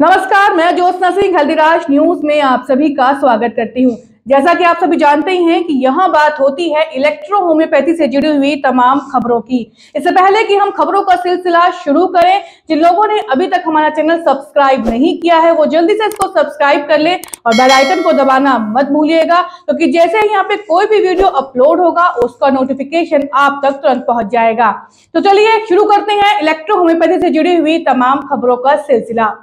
नमस्कार, मैं ज्योत्सना सिंह हल्दीराज न्यूज में आप सभी का स्वागत करती हूं। जैसा कि आप सभी जानते ही हैं कि यहां बात होती है इलेक्ट्रो होम्योपैथी से जुड़ी हुई तमाम खबरों की। इससे पहले कि हम खबरों का सिलसिला शुरू करें, जिन लोगों ने अभी तक हमारा चैनल सब्सक्राइब नहीं किया है वो जल्दी से इसको सब्सक्राइब कर ले और बेल आइकन को दबाना मत भूलिएगा, क्योंकि जैसे ही यहाँ पे कोई भी वीडियो अपलोड होगा उसका नोटिफिकेशन आप तक तुरंत पहुंच जाएगा। तो चलिए शुरू करते हैं इलेक्ट्रो होम्योपैथी से जुड़ी हुई तमाम खबरों का सिलसिला।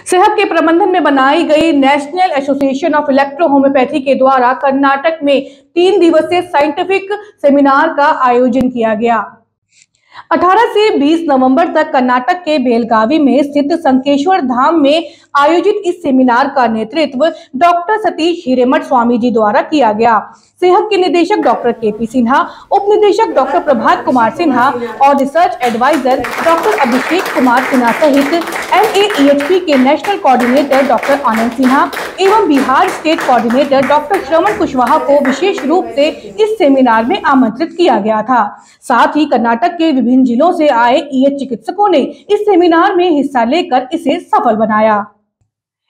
सेहत के प्रबंधन में बनाई गई national association of electro homeopathy के द्वारा कर्नाटक में 3 दिवसीय साइंटिफिक सेमिनार का आयोजन किया गया। 18 से 20 नवंबर तक कर्नाटक के बेलगावी में स्थित संकेश्वर धाम में आयोजित इस सेमिनार का नेतृत्व डॉक्टर सतीश हिरेमठ स्वामी जी द्वारा किया गया। सेहत के निदेशक डॉक्टर केपी सिन्हा, उप निदेशक डॉक्टर प्रभात कुमार सिन्हा और research adviser doctor Abhishek Kumar Sinha सहित NAEHP के नेशनल कोऑर्डिनेटर डॉक्टर आनंद सिन्हा एवं बिहार स्टेट कोऑर्डिनेटर डॉक्टर श्रवण कुशवाहा को विशेष रूप से इस सेमिनार में आमंत्रित किया गया था। साथ ही कर्नाटक के विभिन्न जिलों से आए EH चिकित्सकों ने इस सेमिनार में हिस्सा लेकर इसे सफल बनाया।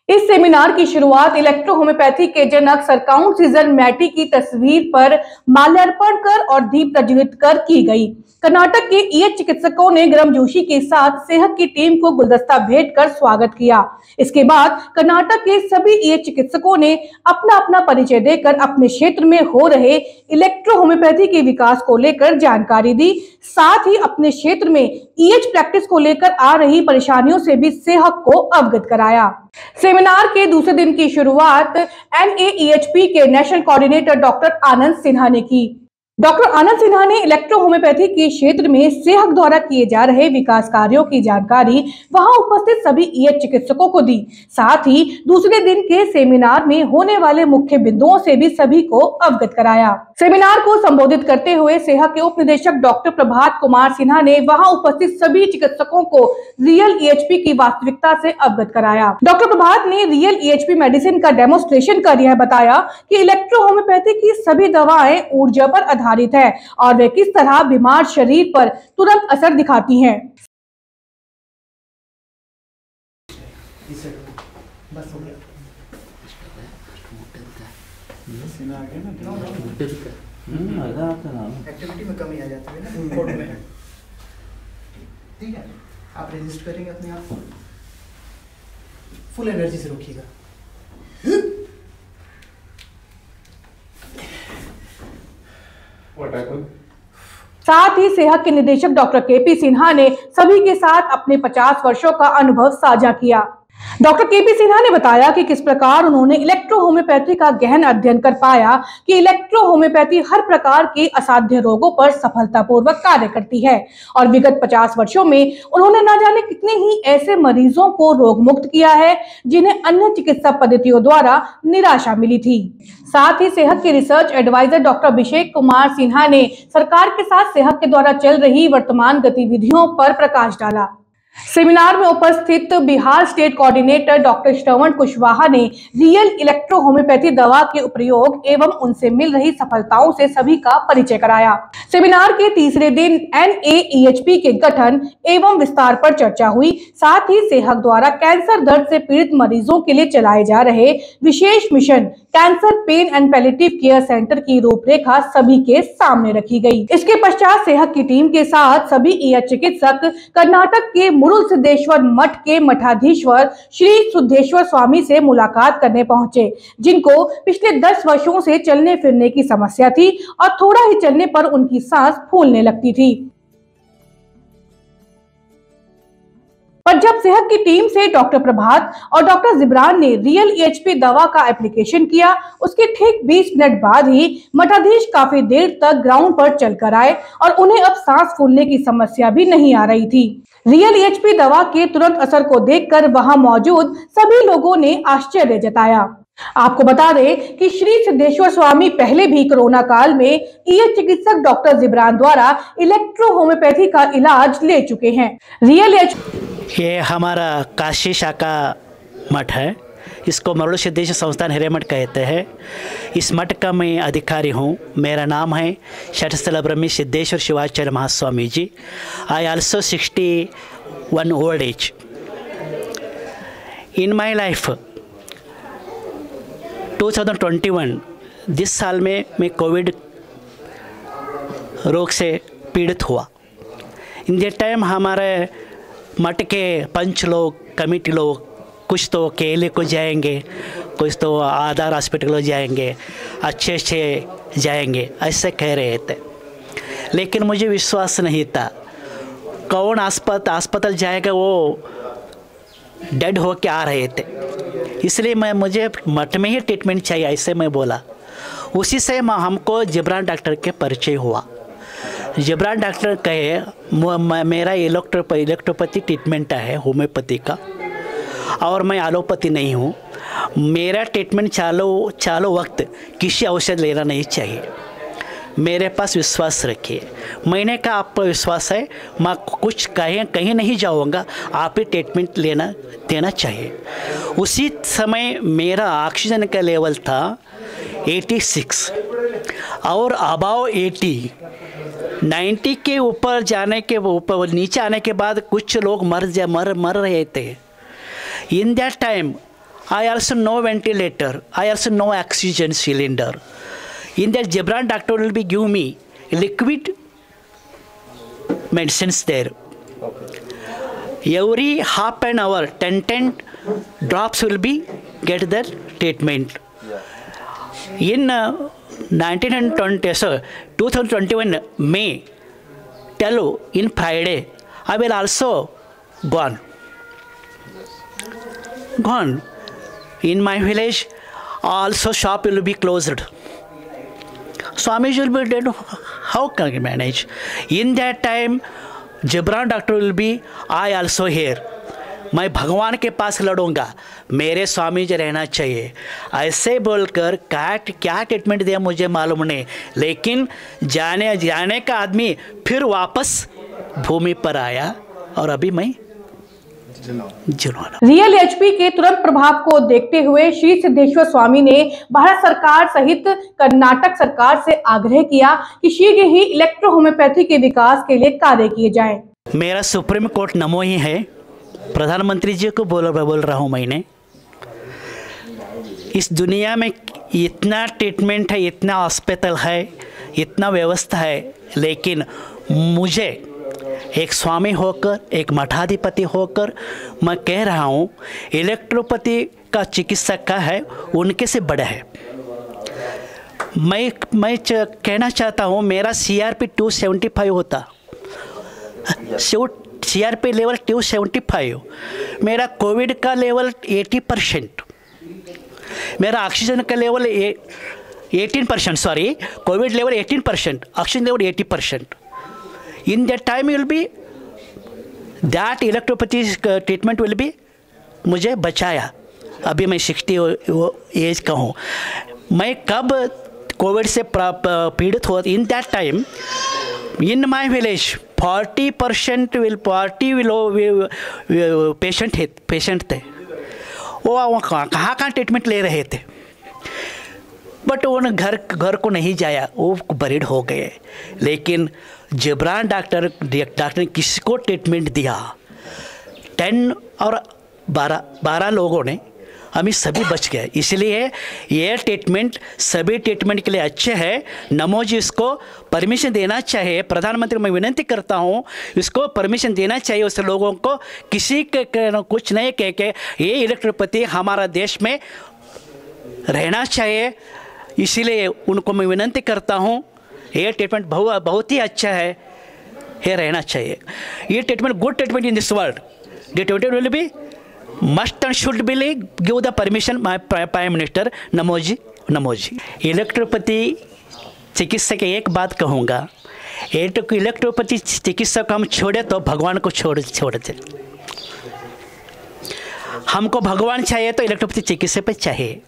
इस सेमिनार की शुरुआत इलेक्ट्रो होम्योपैथी के जनक सर काउंट सीजन मैटी की तस्वीर पर माल्यार्पण कर और दीप प्रज्वलित कर की गई। कर्नाटक के EH चिकित्सकों ने गर्मजोशी के साथ सेहत की टीम को गुलदस्ता भेंट कर स्वागत किया। इसके बाद कर्नाटक के सभी EH चिकित्सकों ने अपना अपना परिचय देकर अपने क्षेत्र में हो रहे इलेक्ट्रो होम्योपैथी के विकास को लेकर जानकारी दी। साथ ही अपने क्षेत्र में EH प्रैक्टिस को लेकर आ रही परेशानियों से भी सेहत को अवगत कराया। सेमिनार के दूसरे दिन की शुरुआत NAEHP के नेशनल कोऑर्डिनेटर डॉक्टर आनंद सिन्हा ने की। डॉक्टर आनंद सिन्हा ने इलेक्ट्रो होम्योपैथी के क्षेत्र में सेहत द्वारा किए जा रहे विकास कार्यों की जानकारी वहां उपस्थित सभी EH चिकित्सकों को दी। साथ ही दूसरे दिन के सेमिनार में होने वाले मुख्य बिंदुओं से भी सभी को अवगत कराया। सेमिनार को संबोधित करते हुए सेहत के उप निदेशक डॉक्टर प्रभात कुमार सिन्हा ने वहां उपस्थित सभी चिकित्सकों को रियल EHP की वास्तविकता से अवगत कराया। डॉक्टर प्रभात ने रियल EHP मेडिसिन का डेमोन्स्ट्रेशन कर यह बताया कि इलेक्ट्रो होम्योपैथी की सभी दवाएं ऊर्जा पर आधारित है और वे किस तरह बीमार शरीर पर तुरंत असर दिखाती हैं। एक्टिविटी में कमी आ जाती है ना कोड में। ठीक है, आप रजिस्टर करेंगे अपने आप को, फुल एनर्जी से रोकिएगा। साथ ही सेहत के निदेशक डॉक्टर केपी सिन्हा ने सभी के साथ अपने 50 वर्षों का अनुभव साझा किया। डॉक्टर केपी सिन्हा ने बताया कि किस प्रकार उन्होंने इलेक्ट्रो होम्योपैथी का गहन अध्ययन कर पाया कि इलेक्ट्रो होम्योपैथी हर प्रकार के असाध्य रोगों पर सफलतापूर्वक कार्य करती है और विगत 50 वर्षों में उन्होंने न जाने कितने ही ऐसे मरीजों को रोग मुक्त किया है जिन्हें अन्य चिकित्सा पद्धतियों द्वारा निराशा मिली थी। साथ ही सेहत के research adviser doctor Abhishek Kumar Sinha ने सरकार के साथ सेहत के द्वारा चल रही वर्तमान गतिविधियों पर प्रकाश डाला। सेमिनार में उपस्थित बिहार स्टेट कोऑर्डिनेटर डॉक्टर श्रवण कुशवाहा ने रियल इलेक्ट्रो होम्योपैथी दवा के प्रयोग एवं उनसे मिल रही सफलताओं से सभी का परिचय कराया। सेमिनार के तीसरे दिन NAEHP के गठन एवं विस्तार पर चर्चा हुई। साथ ही सेहत द्वारा कैंसर दर्द से पीड़ित मरीजों के लिए चलाए जा रहे विशेष mission cancer pain and palliative care centre की रूपरेखा सभी के सामने रखी गई। इसके पश्चात सेहत की टीम के साथ सभी EH चिकित्सक कर्नाटक के मुरुल सिद्धेश्वर मठ के मठाधीश्वर श्री सिद्धेश्वर स्वामी से मुलाकात करने पहुंचे, जिनको पिछले 10 वर्षों से चलने फिरने की समस्या थी और थोड़ा ही चलने पर उनकी सांस फूलने लगती थी। पर जब सेहत की टीम से डॉक्टर प्रभात और डॉक्टर जिब्रान ने रियल EHP दवा का एप्लीकेशन किया, उसके ठीक 20 मिनट बाद ही मठाधीश काफी देर तक ग्राउंड पर चलकर आए और उन्हें अब सांस फूलने की समस्या भी नहीं आ रही थी। रियल EHP दवा के तुरंत असर को देखकर वहां मौजूद सभी लोगों ने आश्चर्य जताया। आपको बता दें कि श्री सिद्धेश्वर स्वामी पहले भी कोरोना काल में EH चिकित्सक डॉक्टर जिब्रान द्वारा इलेक्ट्रो होम्योपैथी का इलाज ले चुके हैं। रियल EHP ये हमारा काशी शाखा मठ है। इसको मरुड़ सिद्धेश्वर संस्थान हिरेमठ कहते हैं। इस मठ का मैं अधिकारी हूँ। मेरा नाम है Shatsthal Brahmi Siddheshwar Shivacharya Mahaswami ji. I also 61 old age. In my life 2021 जिस साल में मैं कोविड रोग से पीड़ित हुआ, इन दैट टाइम हमारे मठ के पंच लोग, कमेटी लोग, कुछ तो केले को जाएंगे, कुछ तो आधार हॉस्पिटल को जाएंगे, अच्छे जाएंगे, ऐसे कह रहे थे। लेकिन मुझे विश्वास नहीं था। कौन अस्पताल जाएगा, वो डेड हो के आ रहे थे। इसलिए मुझे मठ में ही ट्रीटमेंट चाहिए, ऐसे मैं बोला। उसी से हमको जिब्रान डॉक्टर के परिचय हुआ। जिब्रान डॉक्टर कहे मेरा इलेक्ट्रोपैथी ट्रीटमेंट है, होम्योपैथी का, और मैं एलोपैथी नहीं हूँ। मेरा ट्रीटमेंट चालू वक्त किसी औषध लेना नहीं चाहिए, मेरे पास विश्वास रखिए। मैंने कहा आप पर विश्वास है, मैं कुछ कहीं नहीं जाऊँगा, आप ही ट्रीटमेंट देना चाहिए। उसी समय मेरा ऑक्सीजन का लेवल था 86 और अबाव 80। 90 के ऊपर जाने के ऊपर नीचे आने के बाद कुछ लोग मर रहे थे। In that time I also know ventilator, I also know oxygen cylinder. In that Gibran doctor will be give me liquid medicines there. Every half an hour, 10 drops will be get that treatment. In 2021 May, tell you in Friday, I will also gone. In my village, also shop will be closed. Swami will be dead. How can I manage? In that time, Gibran doctor will be, I also here. मैं भगवान के पास लड़ूंगा, मेरे स्वामी जी रहना चाहिए, ऐसे बोलकर क्या treatment दिया मुझे मालूम नहीं। लेकिन जाने का आदमी फिर वापस भूमि पर आया और अभी मैं रियल एचपी के तुरंत प्रभाव को देखते हुए श्री सिद्धेश्वर स्वामी ने भारत सरकार सहित कर्नाटक सरकार से आग्रह किया कि शीघ्र ही इलेक्ट्रो होम्योपैथी के विकास के लिए कार्य किए जाएं। मेरा सुप्रीम कोर्ट नमो ही है। प्रधानमंत्री जी को बोल रहा हूँ मैंने, इस दुनिया में इतना ट्रीटमेंट है, इतना हॉस्पिटल है, इतना व्यवस्था है, लेकिन मुझे एक स्वामी होकर, एक मठाधिपति होकर मैं कह रहा हूँ, इलेक्ट्रोपैथी का चिकित्सक का है उनके से बड़ा है। मैं कहना चाहता हूँ, मेरा CRP 275 होता, CRP लेवल 275, मेरा कोविड का लेवल 80%, मेरा ऑक्सीजन का level 18%, sorry, Covid level 18%, oxygen level 80%। In that time will be that electropathy treatment will be मुझे बचाया। अभी मैं 60 एज का हूँ। मैं कब कोविड से पीड़ित हुआ, इन that time in my village 40% patient थे। वो कहाँ ट्रीटमेंट ले रहे थे, बट वो घर को नहीं जाया, वो बरीड हो गए। लेकिन जिब्रान डॉक्टर ने किसी को ट्रीटमेंट दिया, 10 और 12 लोगों ने, हम सभी बच गए। इसलिए ये ट्रीटमेंट सभी ट्रीटमेंट के लिए अच्छे है। नमो जी इसको परमिशन देना चाहिए। प्रधानमंत्री मैं विनती करता हूँ, इसको परमिशन देना चाहिए उस लोगों को, किसी के कुछ नहीं कह के ये इलेक्ट्रोपैथी हमारा देश में रहना चाहिए। इसीलिए उनको मैं विनती करता हूँ, ये ट्रीटमेंट बहुत ही अच्छा है, ये रहना चाहिए। ये treatment good treatment in this world. The treatment will be must and should be give the permission my prime minister. NaMo ji, NaMo ji. Electropathy चिकित्सा की एक बात कहूँगा, इलेक्ट्रोपैथी चिकित्सा को हम छोड़े तो भगवान को छोड़ते। हमको भगवान चाहिए तो इलेक्ट्रोपैथी चिकित्सा पे चाहिए।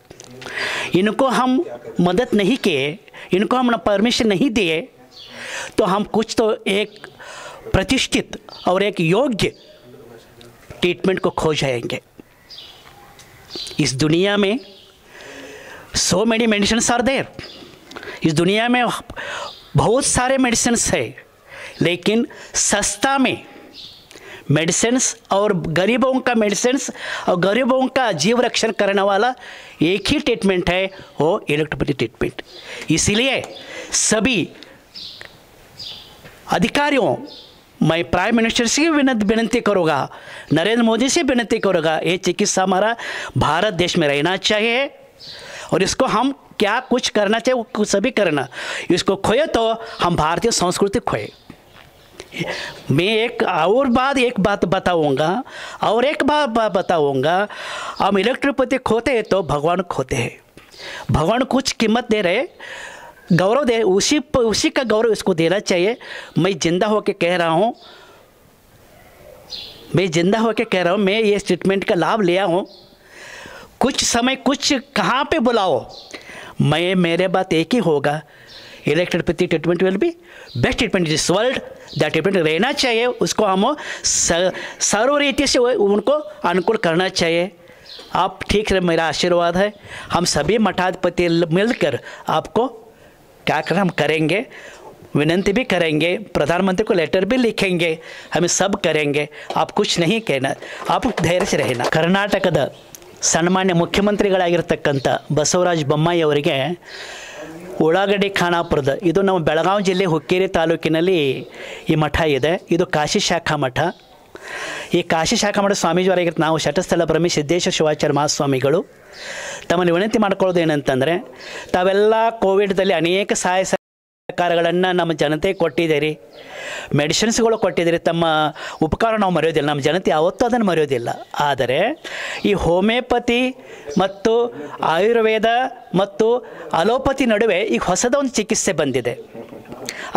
इनको हम मदद नहीं किए, इनको हम परमिशन नहीं दिए, तो हम कुछ तो एक प्रतिष्ठित और एक योग्य ट्रीटमेंट को खो जाएंगे। इस दुनिया में so many medicines are there, इस दुनिया में बहुत सारे मेडिसिन्स है, लेकिन सस्ता में मेडिसिन्स और गरीबों का मेडिसिन्स और गरीबों का जीव रक्षण करने वाला एक ही ट्रीटमेंट है, वो इलेक्ट्रोपैथी ट्रीटमेंट। इसलिए सभी अधिकारियों, मैं प्राइम मिनिस्टर से विनती करूँगा, नरेंद्र मोदी से विनती करूँगा, ये चिकित्सा हमारा भारत देश में रहना चाहिए और इसको हम क्या कुछ करना चाहिए वो सभी करना। इसको खोए तो हम भारतीय संस्कृति खोए। मैं एक बात बताऊंगा और एक बात बताऊंगा, हम इलेक्ट्रोपैथी खोते हैं तो भगवान खोते हैं। भगवान कुछ कीमत दे रहे, गौरव दे, उसी का गौरव इसको देना चाहिए। मैं जिंदा होकर कह रहा हूँ, मैं ये ट्रीटमेंट का लाभ लिया हूँ। कुछ समय कुछ कहाँ पे बुलाओ, मेरे बात एक ही होगा, electropathy treatment will be best treatment in this world. That treatment रहना चाहिए, उसको हम सर्व रीति से उनको अनुकूल करना चाहिए। आप ठीक है, मेरा आशीर्वाद है। हम सभी मठाधिपति मिलकर आपको क्या करना हम करेंगे, विनंती भी करेंगे, प्रधानमंत्री को लेटर भी लिखेंगे, हमें सब करेंगे। आप कुछ नहीं कहना, आप धैर्य से रहना। कर्नाटकದ ಸನ್ಮಾನ್ಯ ಮುಖ್ಯಮಂತ್ರಿಗಳಾಗಿರ್ತಕ್ಕಂಥ ಬಸವರಾಜ ಬೊಮ್ಮಾಯಿ ಅವರಿಗೆ ಉಳ್ಳಾಗಡ್ಡಿ ಖಾನಾಪುರದ, ಇದು ನಮ್ಮ ಬೆಳಗಾವಿ ಜಿಲ್ಲೆ ಹುಕ್ಕೇರಿ ತಾಲೂಕಿನಲ್ಲಿ ಈ ಮಠ ಇದೆ. ಇದು ಕಾಶಿ ಶಾಖಾ ಮಠ. ಈ ಕಾಶಿ ಶಾಖಾ ಮಠ ಸ್ವಾಮೀಜಿಯವರಾಗಿರ್ತ ನಾವು ಶಟಸ್ಥಳ ಬ್ರಹ್ಮಿ ಸಿದ್ದೇಶ್ವರ ಶಿವಾಚಾರ್ಯ ಮಹಾಸ್ವಾಮಿಗಳು ತಮ್ಮಲ್ಲಿ ವಿನಂತಿ ಮಾಡ್ಕೊಳ್ಳೋದು ಏನಂತಂದರೆ, ತಾವೆಲ್ಲ ಕೋವಿಡ್ದಲ್ಲಿ ಅನೇಕ ಸಹಾಯ ಸಹಕಾರಗಳನ್ನು ನಮ್ಮ ಜನತೆ ಕೊಟ್ಟಿದ್ದೀರಿ, ಮೆಡಿಸಿನ್ಸ್ಗಳು ಕೊಟ್ಟಿದ್ದೀರಿ. ತಮ್ಮ ಉಪಕಾರ ನಾವು ಮರೆಯೋದಿಲ್ಲ, ನಮ್ಮ ಜನತೆ ಯಾವತ್ತೂ ಅದನ್ನು ಮರೆಯೋದಿಲ್ಲ. ಆದರೆ ಈ ಹೋಮಿಯೋಪತಿ ಮತ್ತು ಆಯುರ್ವೇದ ಮತ್ತು ಅಲೋಪತಿ ನಡುವೆ ಈಗ ಹೊಸದ ಒಂದು ಚಿಕಿತ್ಸೆ ಬಂದಿದೆ,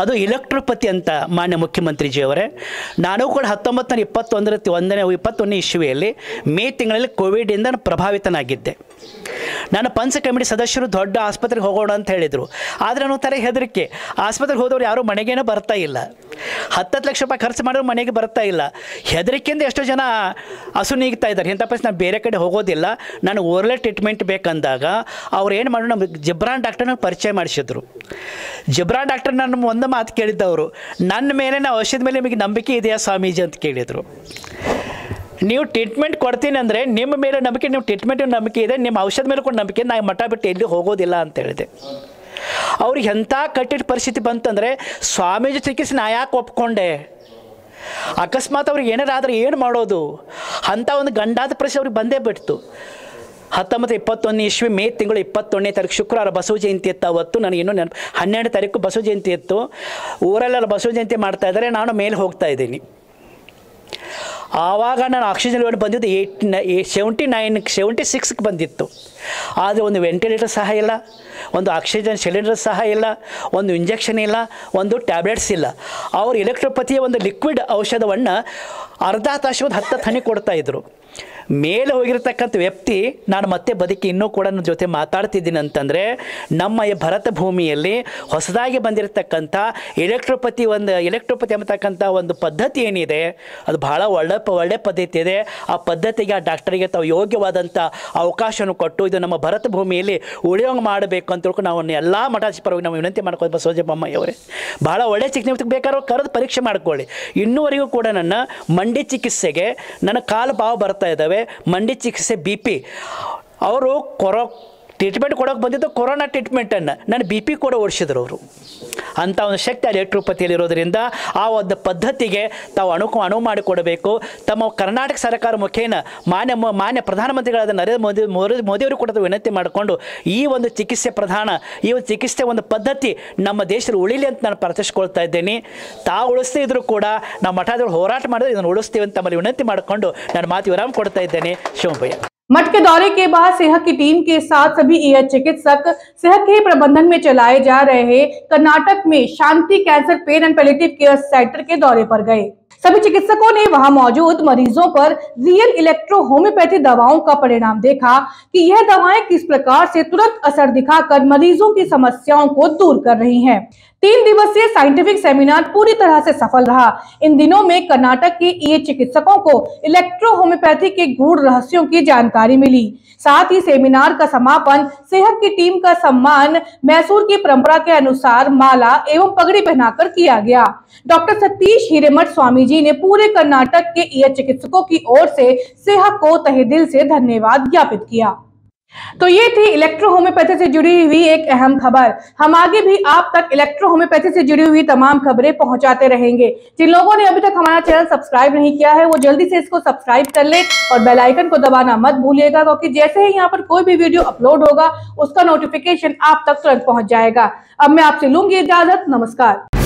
ಅದು ಇಲೆಕ್ಟ್ರೋಪತಿ ಅಂತ. ಮಾನ್ಯ ಮುಖ್ಯಮಂತ್ರಿಜಿಯವರೇ, ನಾನು ಕೂಡ 1921 ಇಸ್ವಿಯಲ್ಲಿ ಮೇ ತಿಂಗಳಲ್ಲಿ ಕೋವಿಡಿಂದ ಪ್ರಭಾವಿತನಾಗಿದ್ದೆ. ನಾನು ಪಂಚ ಕಮಿಟಿ ಸದಸ್ಯರು ದೊಡ್ಡ ಆಸ್ಪತ್ರೆಗೆ ಹೋಗೋಣ ಅಂತ ಹೇಳಿದರು. ಆದರೆ ಅನ್ನೋ ಥರ ಹೆದರಿಕೆ, ಆಸ್ಪತ್ರೆಗೆ ಹೋದವ್ರು ಯಾರೂ ಮನೆಗೇನೋ ಬರ್ತಾ ಇಲ್ಲ, 10 ಲಕ್ಷ ರೂಪಾಯಿ ಖರ್ಚು ಮಾಡೋರು ಮನೆಗೆ ಬರ್ತಾ ಇಲ್ಲ. ಹೆದರಿಕೆಯಿಂದ ಎಷ್ಟೋ ಜನ ನೀಗ್ತಾ ಇದ್ದಾರೆ. ಇಂಥ ಪರಿಸ್ಥಿತಿ ನಾನು ಬೇರೆ ಕಡೆ ಹೋಗೋದಿಲ್ಲ, ನಾನು ಓರಲ್ ಟ್ರೀಟ್ಮೆಂಟ್ ಬೇಕಂದಾಗ ಅವ್ರು ಏನು ಮಾಡೋಣ, ನಮ್ಮ ಜಿಬ್ರಾನ್ ಡಾಕ್ಟರ್ನ ಪರಿಚಯ ಮಾಡಿಸಿದ್ರು. ಜಿಬ್ರಾನ್ ಡಾಕ್ಟರ್ ನನ್ನ ಒಂದು ಮಾತು ಕೇಳಿದ್ದವರು, ನನ್ನ ಮೇಲೆ ಔಷಧ ಮೇಲೆ ನಿಮಗೆ ನಂಬಿಕೆ ಇದೆಯಾ ಸ್ವಾಮೀಜಿ ಅಂತ ಕೇಳಿದರು. ನೀವು ಟ್ರೀಟ್ಮೆಂಟ್ ಕೊಡ್ತೀನಿ ಅಂದರೆ ನಿಮ್ಮ ಮೇಲೆ ನಂಬಿಕೆ, ನೀವು ಟ್ರೀಟ್ಮೆಂಟ್ ನಂಬಿಕೆ ಇದೆ, ನಿಮ್ಮ ಔಷಧ ಮೇಲೆ ಕೂಡ ನಂಬಿಕೆ, ನಾನು ಮಠ ಬಿಟ್ಟು ಎಲ್ಲಿ ಹೋಗೋದಿಲ್ಲ ಅಂತ ಹೇಳಿದೆ. ಅವ್ರಿಗೆ ಎಂಥ ಕಟ್ಟಿಟ್ಟ ಪರಿಸ್ಥಿತಿ ಬಂತಂದರೆ, ಸ್ವಾಮೀಜಿ ಚಿಕಿತ್ಸೆ ನಾ ಯಾಕೆ ಒಪ್ಕೊಂಡೆ, ಅಕಸ್ಮಾತ್ ಅವ್ರಿಗೆ ಏನಾರಾದರೆ ಏನು ಮಾಡೋದು ಅಂಥ ಒಂದು ಗಂಡಾದ ಪರಿಸ್ಥಿತಿ ಅವ್ರಿಗೆ ಬಂದೇ ಬಿಡ್ತು. 1921 ಇಸ್ವಿ ಮೇ ತಿಂಗಳು 21ನೇ ತಾರೀಕು ಶುಕ್ರವಾರ ಬಸವ ಜಯಂತಿ ಇತ್ತು. ಅವತ್ತು ನನಗೇನು ನೆನಪು, 12 ತಾರೀಕು ಬಸವ ಜಯಂತಿ ಇತ್ತು. ಊರಲ್ಲೆಲ್ಲ ಬಸವ ಜಯಂತಿ ಮಾಡ್ತಾಯಿದ್ದಾರೆ, ನಾನು ಮೇಲೆ ಹೋಗ್ತಾ ಇದ್ದೀನಿ. ಆವಾಗ ನಾನು ಆಕ್ಸಿಜನ್ ಲೆವೆಲ್ ಬಂದಿದ್ದು 76ಕ್ಕೆ ಬಂದಿತ್ತು. ಆದರೆ ಒಂದು ವೆಂಟಿಲೇಟರ್ ಸಹ ಇಲ್ಲ, ಒಂದು ಆಕ್ಸಿಜನ್ ಸಿಲಿಂಡರ್ ಸಹ ಇಲ್ಲ, ಒಂದು ಇಂಜೆಕ್ಷನ್ ಇಲ್ಲ, ಒಂದು ಟ್ಯಾಬ್ಲೆಟ್ಸ್ ಇಲ್ಲ. ಅವರು ಇಲೆಕ್ಟ್ರೋಪತಿಯ ಒಂದು ಲಿಕ್ವಿಡ್ ಔಷಧವನ್ನು ಅರ್ಧ ತಾಸು 10 ಹನಿ ಕೊಡ್ತಾಯಿದ್ರು. ಮೇಲೆ ಹೋಗಿರ್ತಕ್ಕಂಥ ವ್ಯಕ್ತಿ, ನಾನು ಮತ್ತೆ ಬದುಕಿ ಇನ್ನೂ ಕೂಡ ನನ್ನ ಜೊತೆ ಮಾತಾಡ್ತಿದ್ದೀನಿ ಅಂತಂದರೆ, ನಮ್ಮ ಈ ಭರತ ಭೂಮಿಯಲ್ಲಿ ಹೊಸದಾಗಿ ಬಂದಿರತಕ್ಕಂಥ ಇಲೆಕ್ಟ್ರೋಪತಿ ಎಂಬತಕ್ಕಂಥ ಒಂದು ಪದ್ಧತಿ ಏನಿದೆ, ಅದು ಭಾಳ ಒಳ್ಳೆ ಪದ್ಧತಿ ಇದೆ. ಆ ಪದ್ಧತಿಗೆ, ಆ ಡಾಕ್ಟರಿಗೆ ತಾವು ಯೋಗ್ಯವಾದಂಥ ಅವಕಾಶವನ್ನು ಕೊಟ್ಟು ಇದು ನಮ್ಮ ಭರತ ಭೂಮಿಯಲ್ಲಿ ಉಳಿಯೋಂಗೆ ಮಾಡಬೇಕು ಅಂತ ತಿಳ್ಕೊಂಡು ನಾವು ಎಲ್ಲ ಮಠಾಧೀಶ ಪರವಾಗಿ ನಾವು ವಿನಂತಿ ಮಾಡ್ಕೊಳ್ಳಿ. ಬಸವರಾಜ ಬೊಮ್ಮಾಯಿ ಅವರೇ, ಭಾಳ ಒಳ್ಳೆ ಚಿಕಿತ್ಸೆ ಬೇಕಾದ್ರೂ ಕರೆದು ಪರೀಕ್ಷೆ ಮಾಡ್ಕೊಳ್ಳಿ. ಇನ್ನೂವರೆಗೂ ಕೂಡ ನನ್ನ ಮಂಡಿ ಚಿಕಿತ್ಸೆಗೆ ನನ್ನ ಕಾಲು ಬಾವು ಬರ್ತಾ ಇದ್ದಾವೆ, ಮಂಡಿ ಚಿಕಿತ್ಸೆ BP, ಅವರು ಟ್ರೀಟ್ಮೆಂಟ್ ಕೊಡೋಕೆ ಬಂದಿದ್ದು ಕೊರೋನಾ ಟ್ರೀಟ್ಮೆಂಟನ್ನು ನನ್ನ BP ಕೂಡ ಓಡಿಸಿದ್ರು ಅವರು. ಅಂಥ ಒಂದು ಶಕ್ತಿ ಎಲೆಕ್ಟ್ರೋಪತಿಯಲ್ಲಿರೋದ್ರಿಂದ ಆ ಒಂದು ಪದ್ಧತಿಗೆ ತಾವು ಅನುವು ಮಾಡಿಕೊಡಬೇಕು. ತಮ್ಮ ಕರ್ನಾಟಕ ಸರ್ಕಾರ ಮುಖೇನ ಮಾನ್ಯ ಪ್ರಧಾನಮಂತ್ರಿಗಳಾದ ನರೇಂದ್ರ ಮೋದಿಯವರು ಕೂಡ ವಿನಂತಿ ಮಾಡಿಕೊಂಡು ಈ ಒಂದು ಚಿಕಿತ್ಸೆ ಒಂದು ಪದ್ಧತಿ ನಮ್ಮ ದೇಶದಲ್ಲಿ ಉಳಿಲಿ ಅಂತ ನಾನು ಪ್ರಾರ್ಥಿಸ್ಕೊಳ್ತಾ ಇದ್ದೇನೆ. ತಾವು ಉಳಿಸ್ತಾ ಇದ್ರು ಕೂಡ ನಾವು ಮಠದಲ್ಲಿ ಹೋರಾಟ ಮಾಡಿದ್ರೆ ಇದನ್ನು ಉಳಿಸ್ತೀವಿ ಅಂತ ತಮ್ಮಲ್ಲಿ ವಿನಂತಿ ಮಾಡಿಕೊಂಡು ನಾನು ಮಾತು ವಿರಾಮ ಕೊಡ್ತಾ ಇದ್ದೇನೆ. ಶಿವಭಯ್ಯ. मठ के दौरे के बाद सेहत की टीम के साथ सभी चिकित्सक सेहत के प्रबंधन में चलाए जा रहे कर्नाटक में Shanti cancer pain and palliative care centre के दौरे पर गए। सभी चिकित्सकों ने वहां मौजूद मरीजों पर रियल इलेक्ट्रो होम्योपैथी दवाओं का परिणाम देखा कि यह दवाएं किस प्रकार से तुरंत असर दिखाकर मरीजों की समस्याओं को दूर कर रही हैं। 3 दिवसीय साइंटिफिक सेमिनार पूरी तरह से सफल रहा। इन दिनों में कर्नाटक के ये चिकित्सकों को इलेक्ट्रो होम्योपैथी के गूढ़ रहस्यों की जानकारी मिली। साथ ही सेमिनार का समापन सेहत की टीम का सम्मान मैसूर की परंपरा के अनुसार माला एवं पगड़ी पहनाकर किया गया। डॉक्टर सतीश हिरेमठ स्वामी जी ने पूरे कर्नाटक के ये चिकित्सकों की ओर से सेहत को तहे दिल से धन्यवाद ज्ञापित किया। तो ये थी इलेक्ट्रो होम्योपैथी से जुड़ी हुई एक अहम खबर। हम आगे भी आप तक इलेक्ट्रो होम्योपैथी से जुड़ी हुई तमाम खबरें पहुंचाते रहेंगे। जिन लोगों ने अभी तक हमारा चैनल सब्सक्राइब नहीं किया है वो जल्दी से इसको सब्सक्राइब कर ले और बेल आइकन को दबाना मत भूलिएगा, क्योंकि जैसे ही यहाँ पर कोई भी वीडियो अपलोड होगा उसका नोटिफिकेशन आप तक तुरंत पहुंच जाएगा। अब मैं आपसे लूंगी इजाजत। नमस्कार।